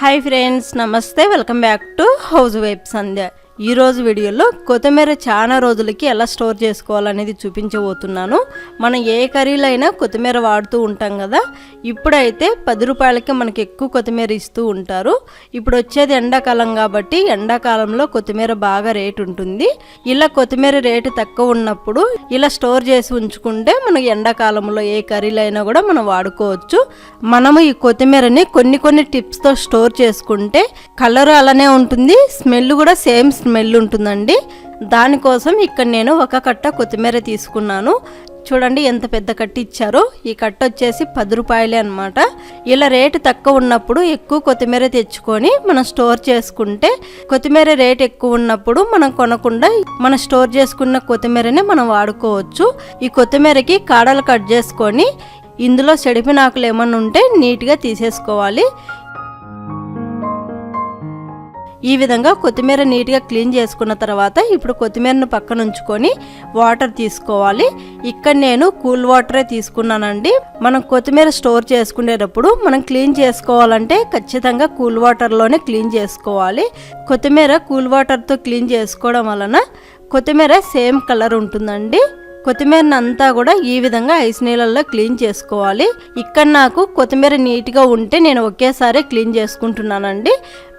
Hi friends, నమస్తే. Welcome back to housewife సంధ్య. ఈరోజు వీడియోలో కొత్తిమీర చాలా రోజులకి ఎలా స్టోర్ చేసుకోవాలనేది చూపించబోతున్నాను. మనం ఏ కర్రీలో అయినా కొత్తిమీర వాడుతూ ఉంటాం కదా. ఇప్పుడైతే 10 రూపాయలకి మనకి ఎక్కువ కొత్తిమీర ఇస్తూ ఉంటారు. ఇప్పుడు వచ్చేది ఎండాకాలం కాబట్టి ఎండాకాలంలో కొత్తిమీర బాగా రేటు ఉంటుంది. ఇలా కొత్తిమీర రేటు తక్కువ ఉన్నప్పుడు ఇలా స్టోర్ చేసి ఉంచుకుంటే మనకి ఎండాకాలంలో ఏ కర్రీలో అయినా కూడా మనం వాడుకోవచ్చు. మనము ఈ కొత్తిమీరని కొన్ని టిప్స్తో స్టోర్ చేసుకుంటే కలర్ అలానే ఉంటుంది, స్మెల్ కూడా సేమ్ స్మెల్ ఉంటుందండి. దానికోసం ఇక్కడ నేను ఒక కట్ట కొత్తిమీర తీసుకున్నాను. చూడండి ఎంత పెద్ద కట్ట ఇచ్చారో. ఈ కట్ట వచ్చేసి 10 రూపాయలే అనమాట. ఇలా రేటు తక్కువ ఉన్నప్పుడు ఎక్కువ కొత్తిమీర తెచ్చుకొని మనం స్టోర్ చేసుకుంటే, కొత్తిమీర రేటు ఎక్కువ ఉన్నప్పుడు మనం కొనకుండా మనం స్టోర్ చేసుకున్న కొత్తిమీరని మనం వాడుకోవచ్చు. ఈ కొత్తిమీరకి కాడలు కట్ చేసుకొని ఇందులో చెడిపినాకులు ఏమన్నా ఉంటే నీట్గా తీసేసుకోవాలి. ఈ విధంగా కొత్తిమీర నీట్గా క్లీన్ చేసుకున్న తర్వాత ఇప్పుడు కొత్తిమీరను పక్కన ఉంచుకొని వాటర్ తీసుకోవాలి. ఇక్కడ నేను కూల్ వాటరే తీసుకున్నానండి. మనం కొత్తిమీర స్టోర్ చేసుకునేటప్పుడు మనం క్లీన్ చేసుకోవాలంటే ఖచ్చితంగా కూల్ వాటర్లోనే క్లీన్ చేసుకోవాలి. కొత్తిమీర కూల్ వాటర్తో క్లీన్ చేసుకోవడం వలన కొత్తిమీర సేమ్ కలర్ ఉంటుందండి. కొత్తిమీరని అంతా కూడా ఈ విధంగా ఐస్ నీళ్ళల్లో క్లీన్ చేసుకోవాలి. ఇక్కడ నాకు కొత్తిమీర నీట్గా ఉంటే నేను ఒకేసారి క్లీన్ చేసుకుంటున్నానండి.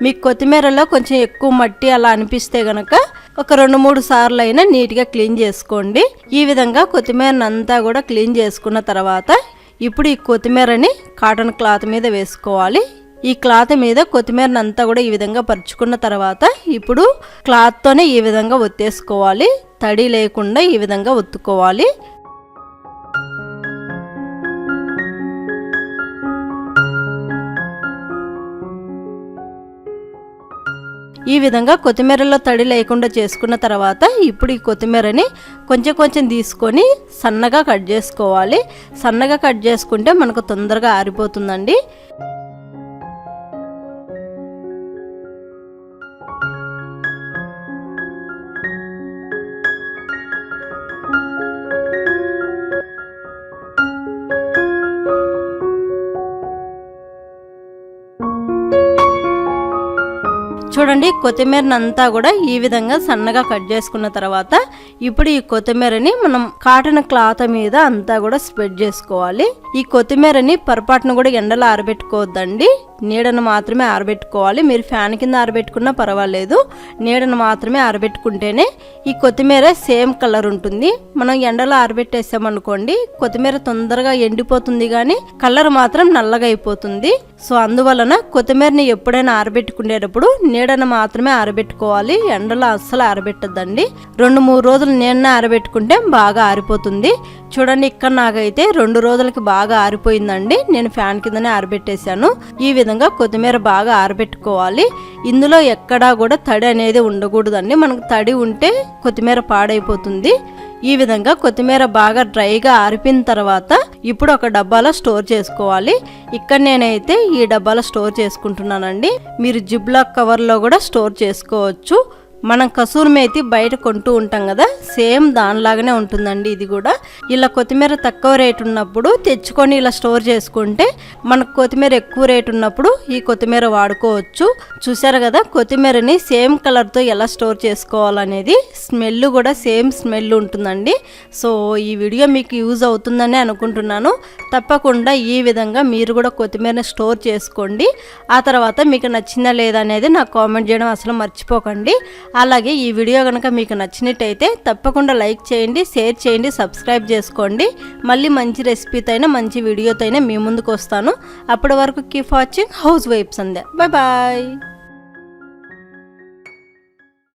మీకు కొత్తిమీరలో కొంచెం ఎక్కువ మట్టి అలా అనిపిస్తే గనక ఒక 2-3 సార్లు అయినా నీట్గా క్లీన్ చేసుకోండి. ఈ విధంగా కొత్తిమీరని అంతా కూడా క్లీన్ చేసుకున్న తర్వాత ఇప్పుడు ఈ కొత్తిమీరని కాటన్ క్లాత్ మీద వేసుకోవాలి. ఈ క్లాత్ మీద కొత్తిమీరని అంతా కూడా ఈ విధంగా పరుచుకున్న తర్వాత ఇప్పుడు క్లాత్తోనే ఈ విధంగా ఒత్తేసుకోవాలి. తడి లేకుండా ఈ విధంగా ఒత్తుకోవాలి. ఈ విధంగా కొత్తిమీరలో తడి లేకుండా చేసుకున్న తర్వాత ఇప్పుడు ఈ కొత్తిమీరని కొంచెం తీసుకొని సన్నగా కట్ చేసుకోవాలి. సన్నగా కట్ చేసుకుంటే మనకు తొందరగా ఆరిపోతుందండి. చూడండి, కొత్తిమీరని అంతా కూడా ఈ విధంగా సన్నగా కట్ చేసుకున్న తర్వాత ఇప్పుడు ఈ కొత్తిమీరని మనం కాటన్ క్లాత్ మీద అంతా కూడా స్ప్రెడ్ చేసుకోవాలి. ఈ కొత్తిమీరని పొరపాటును కూడా ఎండలో ఆరబెట్టుకోవద్దండి, నీడను మాత్రమే ఆరబెట్టుకోవాలి. మీరు ఫ్యాన్ కింద ఆరబెట్టుకున్నా పర్వాలేదు, నీడను మాత్రమే ఆరబెట్టుకుంటేనే ఈ కొత్తిమీర సేమ్ కలర్ ఉంటుంది. మనం ఎండలో ఆరబెట్టేసామనుకోండి కొత్తిమీర తొందరగా ఎండిపోతుంది కానీ కలర్ మాత్రం నల్లగా అయిపోతుంది. సో అందువలన కొత్తిమీరని ఎప్పుడైనా ఆరబెట్టుకునేటప్పుడు నీడను మాత్రమే ఆరబెట్టుకోవాలి, ఎండలో అస్సలు ఆరబెట్టద్దండి. 2-3 రోజులు నీడనే ఆరబెట్టుకుంటే బాగా ఆరిపోతుంది. చూడండి, ఇక్కడ నాకైతే 2 రోజులకి బాగా ఆరిపోయిందండి. నేను ఫ్యాన్ కిందనే ఆరబెట్టేశాను. ఈ విధంగా కొత్తిమీర బాగా ఆరబెట్టుకోవాలి. ఇందులో ఎక్కడా కూడా తడి అనేది ఉండకూడదండి. మనకు తడి ఉంటే కొత్తిమీర పాడైపోతుంది. ఈ విధంగా కొత్తిమీర బాగా డ్రైగా ఆరిపోయిన తర్వాత ఇప్పుడు ఒక డబ్బాలో స్టోర్ చేసుకోవాలి. ఇక్కడ నేనైతే ఈ డబ్బాలో స్టోర్ చేసుకుంటున్నానండి. మీరు జిప్లాక్ కవర్లో కూడా స్టోర్ చేసుకోవచ్చు. మనం కసూరి మేతి బయట కొంటూ ఉంటాం కదా, సేమ్ దానిలాగానే ఉంటుందండి ఇది కూడా. ఇలా కొత్తిమీర తక్కువ రేటు ఉన్నప్పుడు తెచ్చుకొని ఇలా స్టోర్ చేసుకుంటే మనకు కొత్తిమీర ఎక్కువ రేటు ఉన్నప్పుడు ఈ కొత్తిమీర వాడుకోవచ్చు. చూసారు కదా కొత్తిమీరని సేమ్ కలర్తో ఎలా స్టోర్ చేసుకోవాలనేది. స్మెల్ కూడా సేమ్ స్మెల్ ఉంటుందండి. సో ఈ వీడియో మీకు యూజ్ అవుతుందని అనుకుంటున్నాను. తప్పకుండా ఈ విధంగా మీరు కూడా కొత్తిమీరని స్టోర్ చేసుకోండి. ఆ తర్వాత మీకు నచ్చిందా లేదా అనేది నాకు కామెంట్ చేయడం అసలు మర్చిపోకండి. అలాగే ఈ వీడియో కనుక మీకు నచ్చినట్టయితే తప్పకుండా లైక్ చేయండి, షేర్ చేయండి, సబ్స్క్రైబ్ చేసుకోండి. మళ్ళీ మంచి రెసిపీతో అయినా మంచి వీడియోతో అయినా మీ ముందుకు వస్తాను. అప్పటి వరకు keep watching housewife Sandhya. Bye bye.